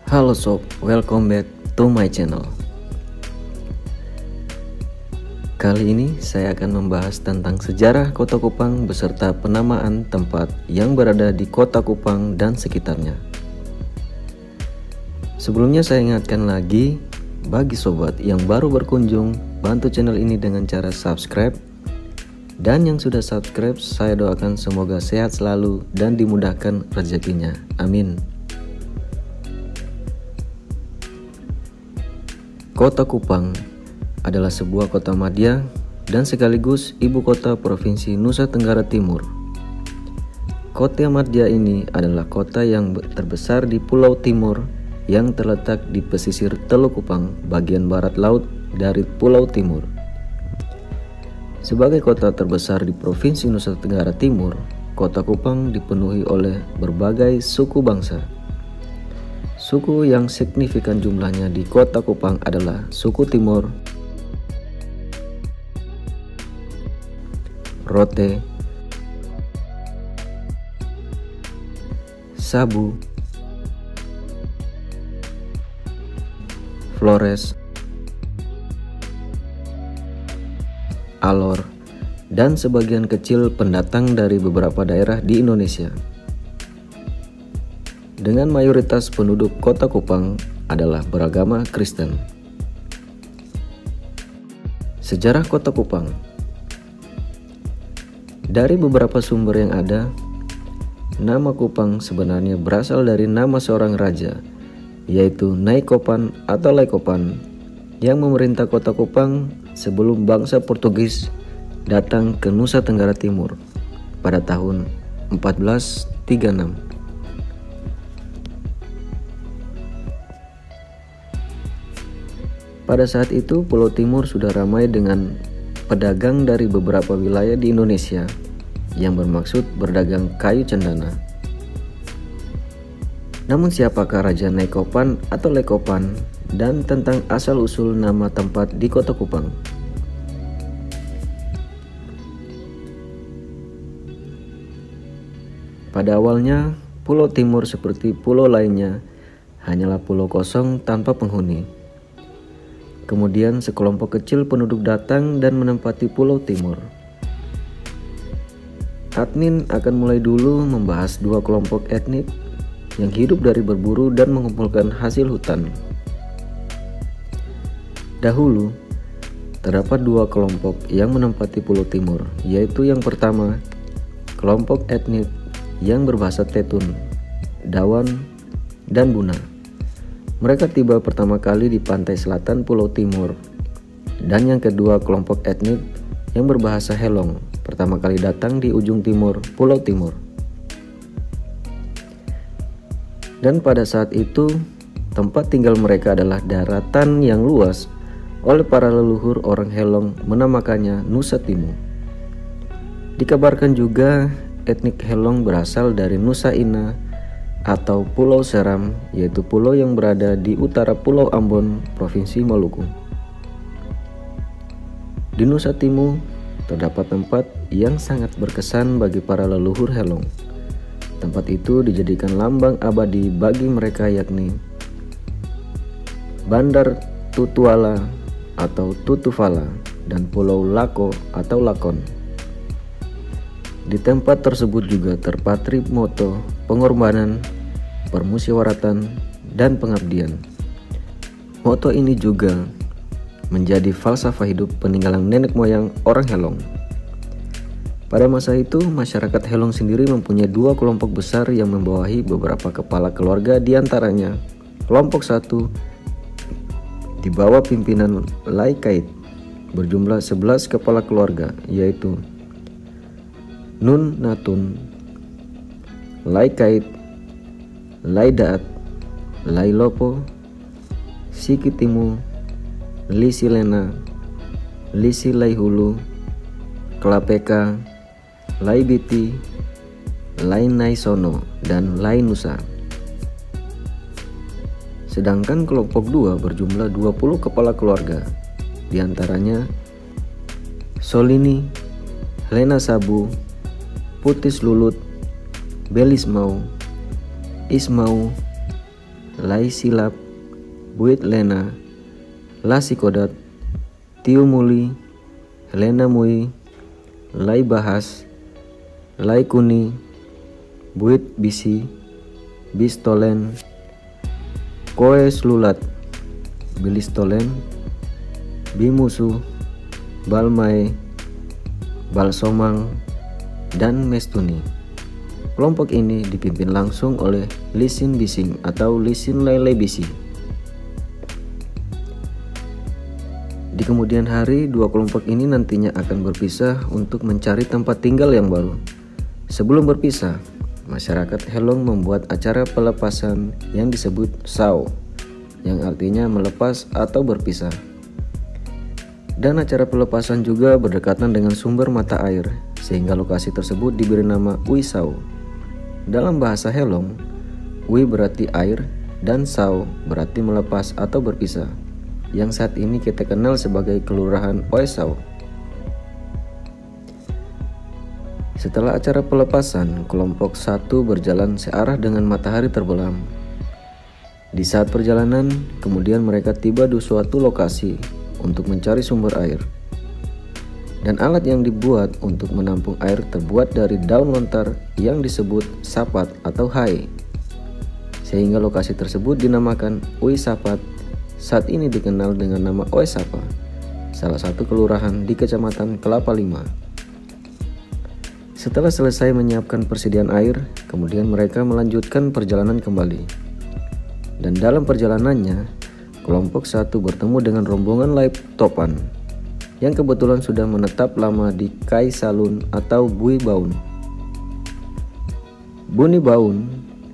Halo sob, welcome back to my channel. Kali ini saya akan membahas tentang sejarah Kota Kupang beserta penamaan tempat yang berada di Kota Kupang dan sekitarnya. Sebelumnya saya ingatkan lagi, bagi sobat yang baru berkunjung, bantu channel ini dengan cara subscribe. Dan yang sudah subscribe, saya doakan semoga sehat selalu dan dimudahkan rezekinya. Amin. Kota Kupang adalah sebuah kota madya dan sekaligus ibu kota Provinsi Nusa Tenggara Timur. Kota madya ini adalah kota yang terbesar di Pulau Timur yang terletak di pesisir Teluk Kupang, bagian barat laut dari Pulau Timur. Sebagai kota terbesar di Provinsi Nusa Tenggara Timur, Kota Kupang dipenuhi oleh berbagai suku bangsa. Suku yang signifikan jumlahnya di Kota Kupang adalah suku Timur, Rote, Sabu, Flores, Alor, dan sebagian kecil pendatang dari beberapa daerah di Indonesia. Dengan mayoritas penduduk Kota Kupang adalah beragama Kristen. Sejarah Kota Kupang. Dari beberapa sumber yang ada, nama Kupang sebenarnya berasal dari nama seorang raja, yaitu Naikopan atau Laikopan, yang memerintah Kota Kupang sebelum bangsa Portugis datang ke Nusa Tenggara Timur pada tahun 1436. Pada saat itu, Pulau Timur sudah ramai dengan pedagang dari beberapa wilayah di Indonesia yang bermaksud berdagang kayu cendana. Namun siapakah Raja Naikopan atau Lekopan dan tentang asal-usul nama tempat di Kota Kupang? Pada awalnya, Pulau Timur seperti pulau lainnya hanyalah pulau kosong tanpa penghuni. Kemudian sekelompok kecil penduduk datang dan menempati Pulau Timur. Admin akan mulai dulu membahas dua kelompok etnik yang hidup dari berburu dan mengumpulkan hasil hutan. Dahulu, terdapat dua kelompok yang menempati Pulau Timur, yaitu yang pertama, kelompok etnik yang berbahasa Tetun, Dawan, dan Buna. Mereka tiba pertama kali di pantai selatan Pulau Timur. Dan yang kedua, kelompok etnik yang berbahasa Helong, pertama kali datang di ujung timur Pulau Timur. Dan pada saat itu, tempat tinggal mereka adalah daratan yang luas. Oleh para leluhur orang Helong menamakannya Nusa Timur. Dikabarkan juga etnik Helong berasal dari Nusa Ina atau Pulau Seram, yaitu pulau yang berada di utara Pulau Ambon, Provinsi Maluku. Di Nusa Timur terdapat tempat yang sangat berkesan bagi para leluhur Helong. Tempat itu dijadikan lambang abadi bagi mereka, yakni Bandar Tutuala atau Tutufala dan Pulau Lako atau Lakon. Di tempat tersebut juga terpatri moto pengorbanan, permusyawaratan, dan pengabdian. Moto ini juga menjadi falsafah hidup peninggalan nenek moyang orang Helong. Pada masa itu, masyarakat Helong sendiri mempunyai dua kelompok besar yang membawahi beberapa kepala keluarga, diantaranya kelompok satu di bawah pimpinan Lai Kait berjumlah 11 kepala keluarga, yaitu Nun Natun, Lai Kait, Lai Daat, Lai Lopo, Siki Timu, Lisi Lena, Lisi Lai Hulu, Klapeka, Lai Biti, Lai Naisono, dan Lai Nusa. Sedangkan kelompok 2 berjumlah 20 kepala keluarga, diantaranya Solini, Lena Sabu, Putis Lulut, Belismau, Ismau, Lai Silap, Buit Lena, Lasikodat, Tiumuli, Helena Mui, Lai Bahas, Lai Kuni, Buit Bisi, Bistolen, Koe Slulat, Bilistolen, Bimusu, Balmai, Balsomang, dan Mestuni. Kelompok ini dipimpin langsung oleh Lisin Bising atau Lisin Lele Bisi. Di kemudian hari, dua kelompok ini nantinya akan berpisah untuk mencari tempat tinggal yang baru. Sebelum berpisah, masyarakat Helong membuat acara pelepasan yang disebut Sao, yang artinya melepas atau berpisah. Dan acara pelepasan juga berdekatan dengan sumber mata air, sehingga lokasi tersebut diberi nama Ui Sao. Dalam bahasa Helong, Ui berarti air dan Sao berarti melepas atau berpisah, yang saat ini kita kenal sebagai Kelurahan Oi Sao. Setelah acara pelepasan, kelompok 1 berjalan searah dengan matahari terbelam. Di saat perjalanan, kemudian mereka tiba di suatu lokasi untuk mencari sumber air. Dan alat yang dibuat untuk menampung air terbuat dari daun lontar yang disebut sapat atau hai. Sehingga lokasi tersebut dinamakan Ui Sapat, saat ini dikenal dengan nama Oi Sapa, salah satu kelurahan di Kecamatan Kelapa Lima. Setelah selesai menyiapkan persediaan air, kemudian mereka melanjutkan perjalanan kembali. Dan dalam perjalanannya, kelompok 1 bertemu dengan rombongan Lai Topan yang kebetulan sudah menetap lama di Kai Salun atau Bui Baun. Buni Baun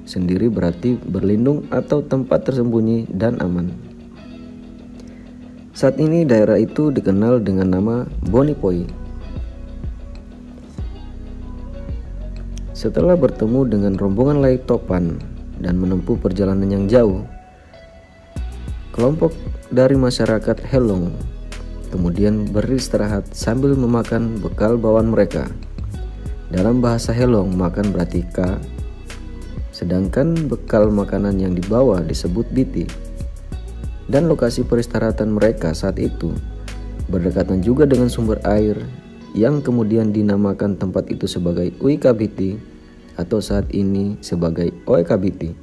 sendiri berarti berlindung atau tempat tersembunyi dan aman. Saat ini daerah itu dikenal dengan nama Bonipoi. Setelah bertemu dengan rombongan Lai Topan dan menempuh perjalanan yang jauh, kelompok dari masyarakat Helong kemudian beristirahat sambil memakan bekal bawaan mereka. Dalam bahasa Helong, makan berarti ka, sedangkan bekal makanan yang dibawa disebut biti. Dan lokasi peristirahatan mereka saat itu berdekatan juga dengan sumber air yang kemudian dinamakan tempat itu sebagai Ui Kabiti atau saat ini sebagai Oi Kabiti.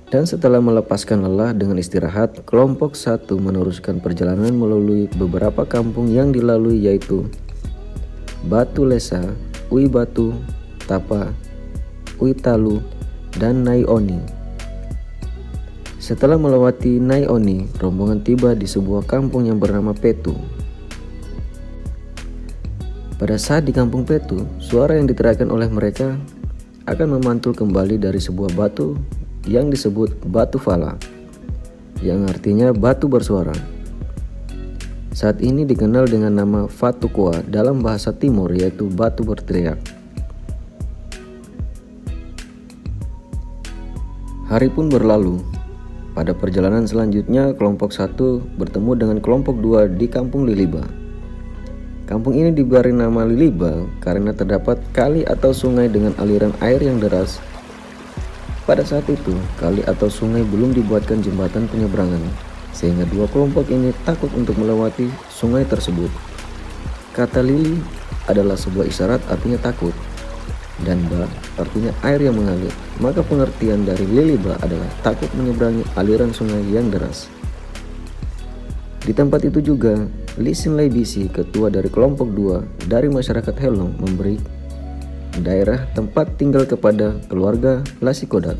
Dan setelah melepaskan lelah dengan istirahat, kelompok 1 meneruskan perjalanan melalui beberapa kampung yang dilalui, yaitu Batu Lesa, Ui Batu, Tapa, Ui Talu, dan Nai Oni. Setelah melewati Nai Oni, rombongan tiba di sebuah kampung yang bernama Petu. Pada saat di kampung Petu, suara yang diteriakkan oleh mereka akan memantul kembali dari sebuah batu yang disebut Batu Fala, yang artinya batu bersuara. Saat ini dikenal dengan nama Fatukua dalam bahasa Timur, yaitu batu berteriak. Hari pun berlalu. Pada perjalanan selanjutnya, kelompok 1 bertemu dengan kelompok 2 di kampung Liliba. Kampung ini diberi nama Liliba karena terdapat kali atau sungai dengan aliran air yang deras. Pada saat itu, kali atau sungai belum dibuatkan jembatan penyeberangan, sehingga dua kelompok ini takut untuk melewati sungai tersebut. Kata Lili adalah sebuah isyarat artinya takut, dan Ba artinya air yang mengalir. Maka pengertian dari Liliba adalah takut menyeberangi aliran sungai yang deras. Di tempat itu juga, Lisin Lai Bisi, ketua dari kelompok 2 dari masyarakat Helong, memberi daerah tempat tinggal kepada keluarga Lasikodat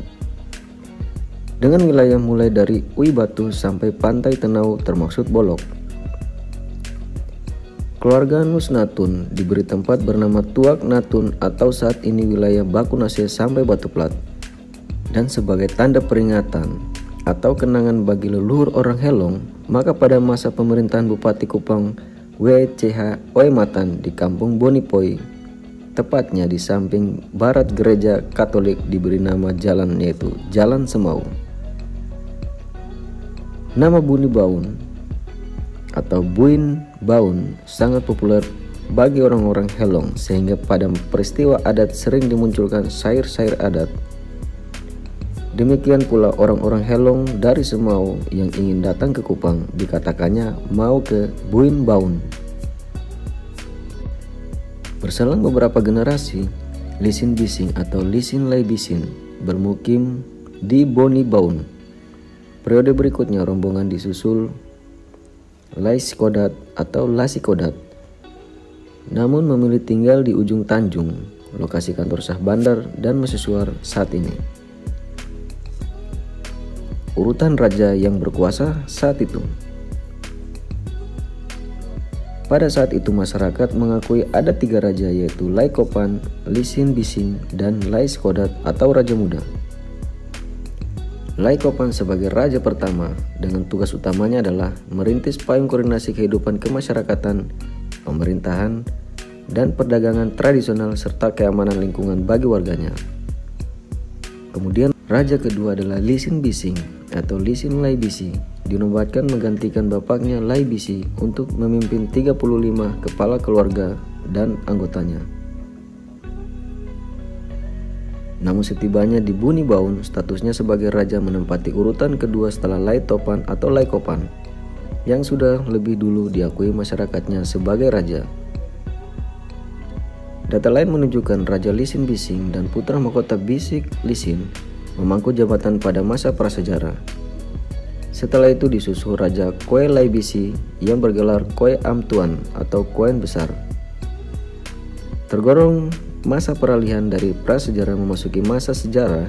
dengan wilayah mulai dari Ui Batu sampai Pantai Tenau termasuk Bolok. Keluarga Nus Natun diberi tempat bernama Tuak Natun atau saat ini wilayah Bakunase sampai Batu Plat. Dan sebagai tanda peringatan atau kenangan bagi leluhur orang Helong, maka pada masa pemerintahan Bupati Kupang W.C.H. Oematan di kampung Bonipoi, tepatnya di samping barat gereja Katolik, diberi nama jalan, yaitu Jalan Semau. Nama Buni Baun atau Buin Baun sangat populer bagi orang-orang Helong, sehingga pada peristiwa adat sering dimunculkan syair-syair adat. Demikian pula orang-orang Helong dari Semau yang ingin datang ke Kupang dikatakannya mau ke Buin Baun. Berselang beberapa generasi, Lisin Bising atau Lisin Lai Bisin bermukim di Boni Baun. Periode berikutnya rombongan disusul Lai Sikodat atau Lasikodat, namun memilih tinggal di ujung Tanjung, lokasi kantor sah bandar dan mercusuar saat ini. Urutan raja yang berkuasa saat itu. Pada saat itu masyarakat mengakui ada 3 raja, yaitu Lai Kopan, Lisin Bising, dan Lai Sikodat atau Raja Muda. Lai Kopan sebagai raja pertama dengan tugas utamanya adalah merintis payung koordinasi kehidupan kemasyarakatan, pemerintahan, dan perdagangan tradisional serta keamanan lingkungan bagi warganya. Kemudian raja kedua adalah Lisin Bising atau Lisin Lai Bisi, dinobatkan menggantikan bapaknya Lai Bisi untuk memimpin 35 kepala keluarga dan anggotanya. Namun setibanya di Buni Baun, statusnya sebagai raja menempati urutan kedua setelah Lai Topan atau Lai Kopan, yang sudah lebih dulu diakui masyarakatnya sebagai raja. Data lain menunjukkan Raja Lisin Bising dan putra mahkota Bisik Lisin memangku jabatan pada masa prasejarah. Setelah itu disusul Raja Koe Lai Bisi yang bergelar Koe Am Tuan atau Koen Besar. Tergolong masa peralihan dari prasejarah memasuki masa sejarah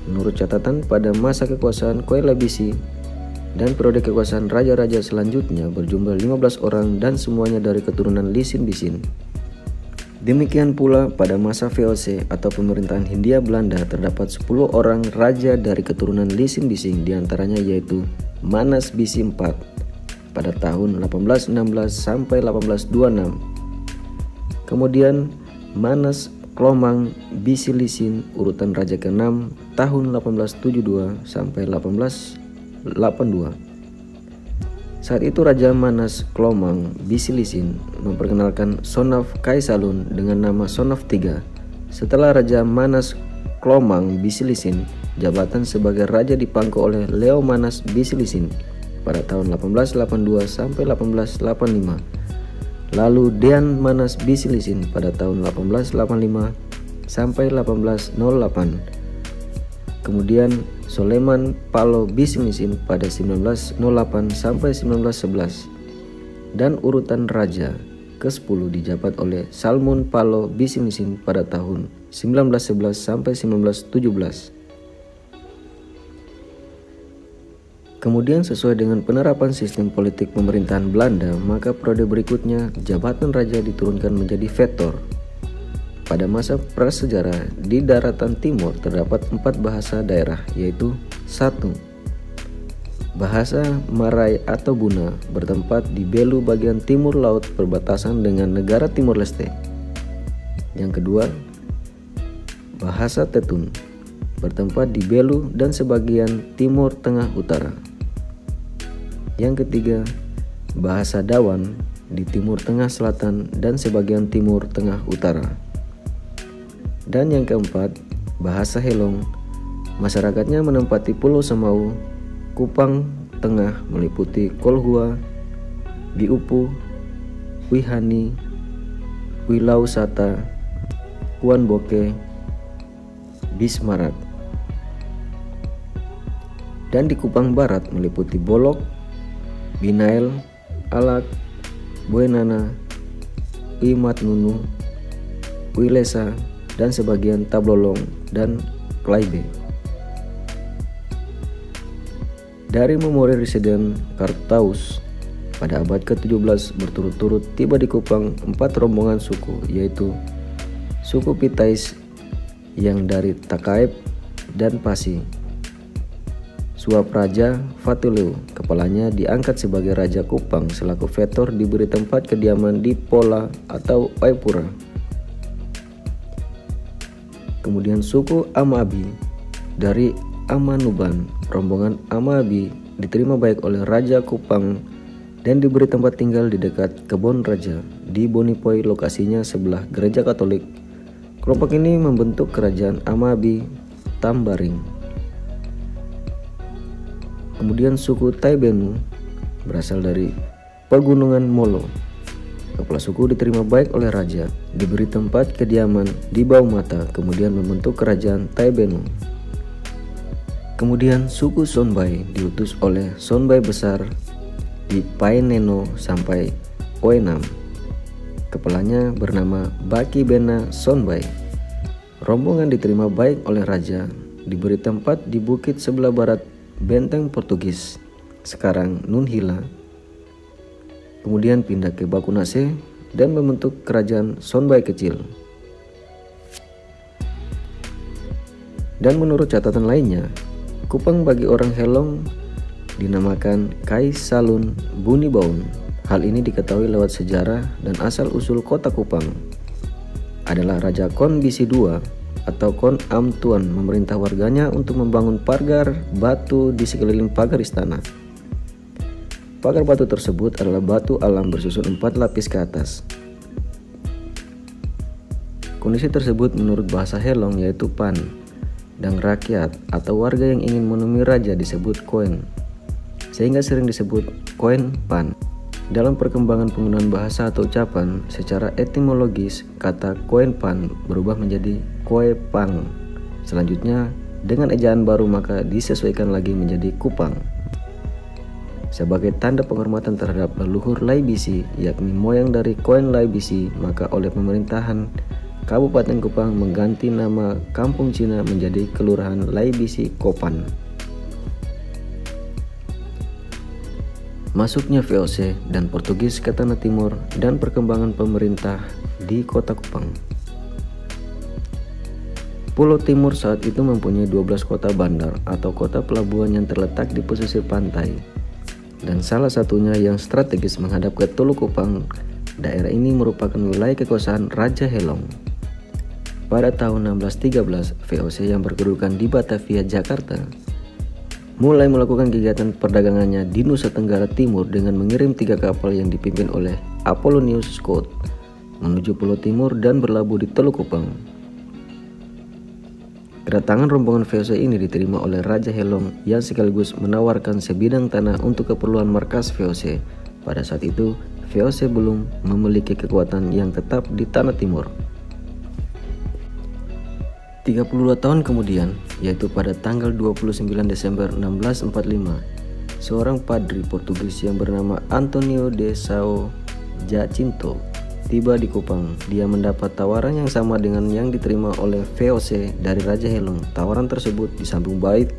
menurut catatan pada masa kekuasaan Koe Lai Bisi, dan periode kekuasaan raja-raja selanjutnya berjumlah 15 orang dan semuanya dari keturunan Lisin Bisin. Demikian pula pada masa VOC atau pemerintahan Hindia Belanda terdapat 10 orang raja dari keturunan Lisin Bising, diantaranya yaitu Manas Bisi IV pada tahun 1816 sampai 1826. Kemudian Manas Klomang Bisi Lisin urutan raja ke-6 tahun 1872 sampai 1882. Saat itu Raja Manas Klomang Bisi Lisin memperkenalkan Sonaf Kaisalun dengan nama Sonaf III. Setelah Raja Manas Klomang Bisi Lisin, jabatan sebagai raja dipangku oleh Leo Manas Bisi Lisin pada tahun 1882 sampai 1885. Lalu Dean Manas Bisi Lisin pada tahun 1885 sampai 1808. Kemudian Soleman Palo Bisi Lisin pada 1908 sampai 1911. Dan urutan raja ke-10 dijabat oleh Salmon Palo Bisi Lisin pada tahun 1911 sampai 1917. Kemudian sesuai dengan penerapan sistem politik pemerintahan Belanda, maka periode berikutnya jabatan raja diturunkan menjadi vetor. Pada masa prasejarah di daratan timur terdapat 4 bahasa daerah, yaitu 1. Bahasa Marai atau Buna bertempat di Belu bagian timur laut perbatasan dengan negara Timor Leste. Yang kedua, bahasa Tetun bertempat di Belu dan sebagian timur tengah utara. Yang ketiga, bahasa Dawan di timur tengah selatan dan sebagian timur tengah utara. Dan yang keempat, bahasa Helong. Masyarakatnya menempati Pulau Semau, Kupang Tengah meliputi Kolhua, Biupu, Wihani, Wilau Sata, Kuan Boke, Bismarat. Dan di Kupang Barat meliputi Bolok, Binael, Alak, Buenana, Wimatnunu, Wilesa, dan sebagian Tablolong dan Klaibe. Dari memori residen Kartaus pada abad ke-17 berturut-turut tiba di Kupang 4 rombongan suku, yaitu suku Pitais yang dari Takaib dan Pasi. Suap Raja Fatuleu, kepalanya diangkat sebagai Raja Kupang selaku vetor, diberi tempat kediaman di Pola atau Waipura. Kemudian suku Amabi dari Amanuban, rombongan Amabi diterima baik oleh Raja Kupang dan diberi tempat tinggal di dekat kebun raja di Bonipoi, lokasinya sebelah gereja Katolik. Kelompok ini membentuk kerajaan Amabi Tambaring. Kemudian suku Taibenu berasal dari pegunungan Molo. Kepala suku diterima baik oleh raja, diberi tempat kediaman di bawah mata, kemudian membentuk kerajaan Taibenu. Kemudian suku Sonbai diutus oleh Sonbai besar di Paeneno sampai Oenam. Kepalanya bernama Baki Bena Sonbai. Rombongan diterima baik oleh raja, diberi tempat di bukit sebelah barat benteng Portugis, sekarang Nunhila. Kemudian pindah ke Bakunase dan membentuk kerajaan Sonbai kecil. Dan menurut catatan lainnya, Kupang bagi orang Helong dinamakan Kai Salun Bunibaun. Hal ini diketahui lewat sejarah dan asal-usul kota Kupang adalah Raja Kon Bisi II atau Kon Am Tuan memerintah warganya untuk membangun pagar batu di sekeliling pagar istana. Pagar batu tersebut adalah batu alam bersusun 4 lapis ke atas. Kondisi tersebut menurut bahasa Helong yaitu pan, dan rakyat atau warga yang ingin menemui raja disebut koen, sehingga sering disebut koen pan. Dalam perkembangan penggunaan bahasa atau ucapan, secara etimologis kata koen pan berubah menjadi koe pang. Selanjutnya dengan ejaan baru maka disesuaikan lagi menjadi Kupang. Sebagai tanda penghormatan terhadap leluhur Lai Bisi, yakni moyang dari koen Lai Bisi, maka oleh pemerintahan Kabupaten Kupang mengganti nama Kampung Cina menjadi Kelurahan Lai Bisi Kopan. Masuknya VOC dan Portugis ke Tanah Timur dan perkembangan pemerintah di kota Kupang. Pulau Timur saat itu mempunyai 12 kota bandar atau kota pelabuhan yang terletak di pesisir pantai. Dan salah satunya yang strategis menghadap ke Teluk Kupang. Daerah ini merupakan wilayah kekuasaan Raja Helong. Pada tahun 1613, VOC yang berkedudukan di Batavia, Jakarta, mulai melakukan kegiatan perdagangannya di Nusa Tenggara Timur dengan mengirim 3 kapal yang dipimpin oleh Apollonius Scott menuju Pulau Timur dan berlabuh di Teluk Kupang. Kedatangan rombongan VOC ini diterima oleh Raja Helong yang sekaligus menawarkan sebidang tanah untuk keperluan markas VOC. Pada saat itu, VOC belum memiliki kekuatan yang tetap di Tanah Timur. 32 tahun kemudian, yaitu pada tanggal 29 Desember 1645, seorang padri Portugis yang bernama Antonio de Sao Jacinto tiba di Kupang. Dia mendapat tawaran yang sama dengan yang diterima oleh VOC dari Raja Helong. Tawaran tersebut disambung baik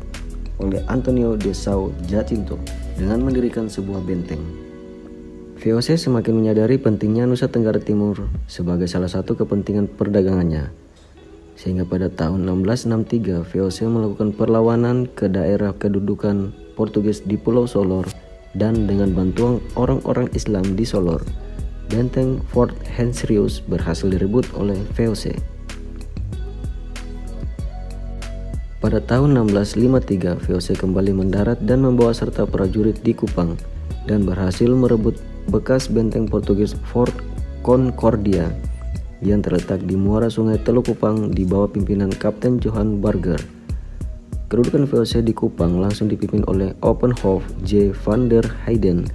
oleh Antonio de Sao Jacinto dengan mendirikan sebuah benteng. VOC semakin menyadari pentingnya Nusa Tenggara Timur sebagai salah satu kepentingan perdagangannya. Sehingga pada tahun 1663 VOC melakukan perlawanan ke daerah kedudukan Portugis di Pulau Solor, dan dengan bantuan orang-orang Islam di Solor, benteng Fort Hensrius berhasil direbut oleh VOC. Pada tahun 1653 VOC kembali mendarat dan membawa serta prajurit di Kupang dan berhasil merebut bekas benteng Portugis Fort Concordia yang terletak di muara sungai Teluk Kupang di bawah pimpinan Kapten Johan Burger. Kedudukan VOC di Kupang langsung dipimpin oleh Oppenhof J. van der Heyden.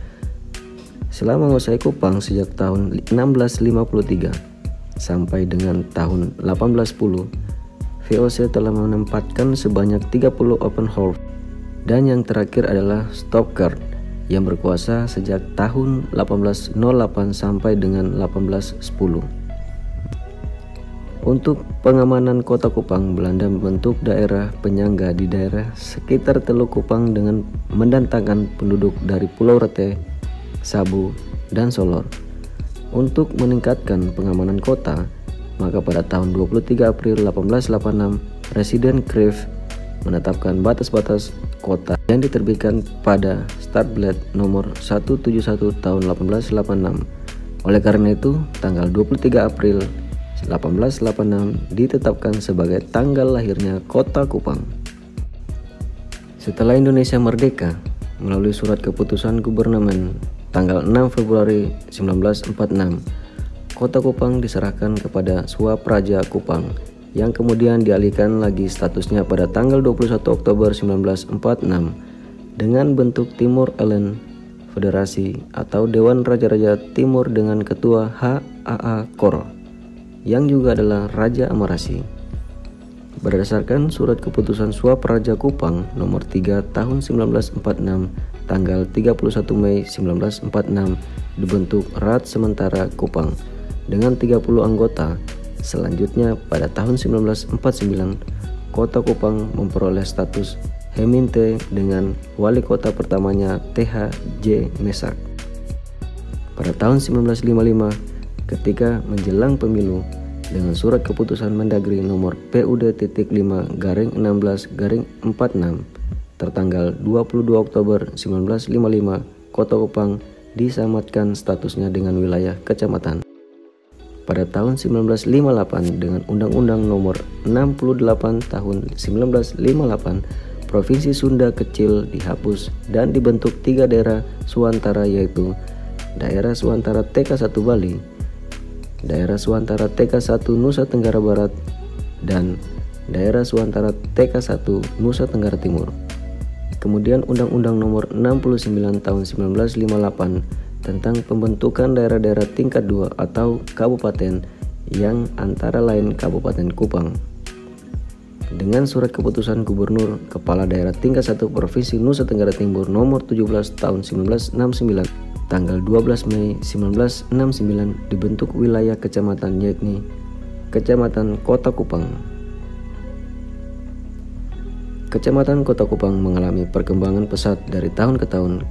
Selama menguasai Kupang sejak tahun 1653 sampai dengan tahun 1810, VOC telah menempatkan sebanyak 30 Oppenhof, dan yang terakhir adalah Stockard yang berkuasa sejak tahun 1808 sampai dengan 1810. Untuk pengamanan kota Kupang, Belanda membentuk daerah penyangga di daerah sekitar Teluk Kupang dengan mendatangkan penduduk dari Pulau Rete, Sabu, dan Solor. Untuk meningkatkan pengamanan kota, maka pada tahun 23 April 1886, Presiden Cruyff menetapkan batas-batas kota yang diterbitkan pada Startblad nomor 171 tahun 1886. Oleh karena itu, tanggal 23 April 1886 ditetapkan sebagai tanggal lahirnya kota Kupang. Setelah Indonesia merdeka melalui surat keputusan Gubernamen tanggal 6 Februari 1946, kota Kupang diserahkan kepada Swapraja Kupang yang kemudian dialihkan lagi statusnya pada tanggal 21 Oktober 1946 dengan bentuk Timor Island Federasi atau Dewan Raja-Raja Timur dengan Ketua HAA Koro yang juga adalah Raja Amarasi. Berdasarkan Surat Keputusan Suap Raja Kupang nomor 3 tahun 1946 tanggal 31 Mei 1946 dibentuk Rat Sementara Kupang dengan 30 anggota. Selanjutnya pada tahun 1949 Kota Kupang memperoleh status Heminte dengan wali kota pertamanya TH.J. Mesak. Pada tahun 1955 ketika menjelang pemilu dengan Surat Keputusan Mendagri nomor PUD.5/16/46 tertanggal 22 Oktober 1955 Kota Kupang disamatkan statusnya dengan wilayah kecamatan. Pada tahun 1958 dengan Undang-Undang nomor 68 tahun 1958 Provinsi Sunda Kecil dihapus dan dibentuk 3 daerah Suantara, yaitu Daerah Suantara TK1 Bali, Daerah Suantara TK1 Nusa Tenggara Barat, dan Daerah Suantara TK1 Nusa Tenggara Timur. Kemudian Undang-Undang nomor 69 tahun 1958 tentang pembentukan daerah-daerah tingkat 2 atau kabupaten yang antara lain Kabupaten Kupang. Dengan Surat Keputusan Gubernur Kepala Daerah Tingkat 1 Provinsi Nusa Tenggara Timur nomor 17 tahun 1969 tanggal 12 Mei 1969 dibentuk wilayah kecamatan, yakni Kecamatan Kota Kupang. Kecamatan Kota Kupang mengalami perkembangan pesat dari tahun ke tahun.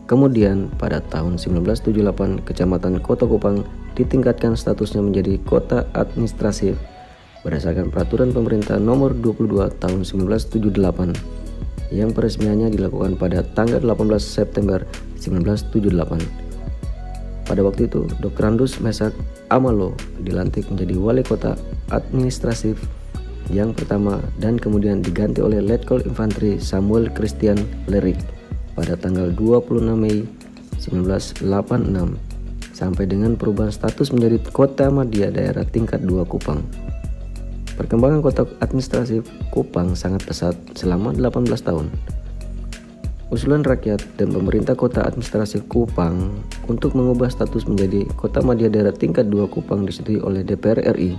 Kemudian pada tahun 1978 Kecamatan Kota Kupang ditingkatkan statusnya menjadi kota administratif berdasarkan Peraturan Pemerintah Nomor 22 Tahun 1978 yang peresmiannya dilakukan pada tanggal 18 September 1978. Pada waktu itu Dr. Andus Mesak Amalo dilantik menjadi wali kota administratif yang pertama dan kemudian diganti oleh Letkol Infanteri Samuel Christian Lerik pada tanggal 26 Mei 1986 sampai dengan perubahan status menjadi Kota Madya Daerah Tingkat 2 Kupang. Perkembangan kota administratif Kupang sangat pesat selama 18 tahun. Usulan rakyat dan pemerintah kota administratif Kupang untuk mengubah status menjadi Kota Madya Daerah Tingkat 2 Kupang disetujui oleh DPR RI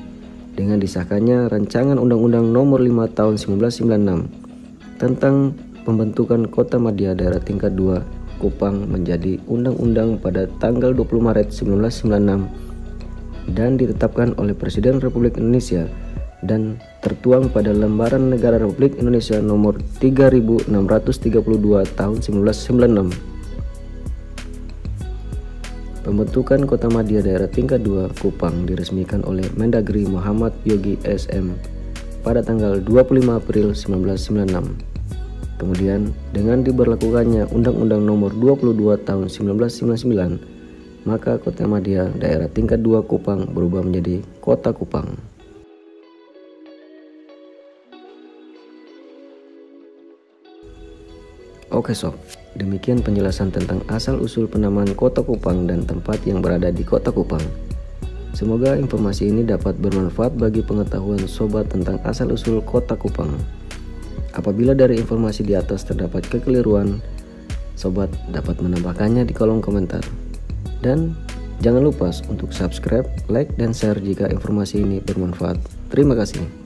dengan disahkannya Rancangan Undang-Undang Nomor 5 Tahun 1996 tentang pembentukan Kota Madya Daerah Tingkat 2 Kupang menjadi undang-undang pada tanggal 20 Maret 1996 dan ditetapkan oleh Presiden Republik Indonesia dan tertuang pada Lembaran Negara Republik Indonesia nomor 3632 tahun 1996. Pembentukan Kota Madya Daerah Tingkat 2 Kupang diresmikan oleh Mendagri Muhammad Yogi SM pada tanggal 25 April 1996. Kemudian dengan diberlakukannya Undang-Undang Nomor 22 Tahun 1999, maka Kota Madya Daerah Tingkat 2 Kupang berubah menjadi Kota Kupang. Oke sob, demikian penjelasan tentang asal-usul penamaan Kota Kupang dan tempat yang berada di Kota Kupang. Semoga informasi ini dapat bermanfaat bagi pengetahuan sobat tentang asal-usul Kota Kupang. Apabila dari informasi di atas terdapat kekeliruan, sobat dapat menambahkannya di kolom komentar. Dan jangan lupa untuk subscribe, like, dan share jika informasi ini bermanfaat. Terima kasih.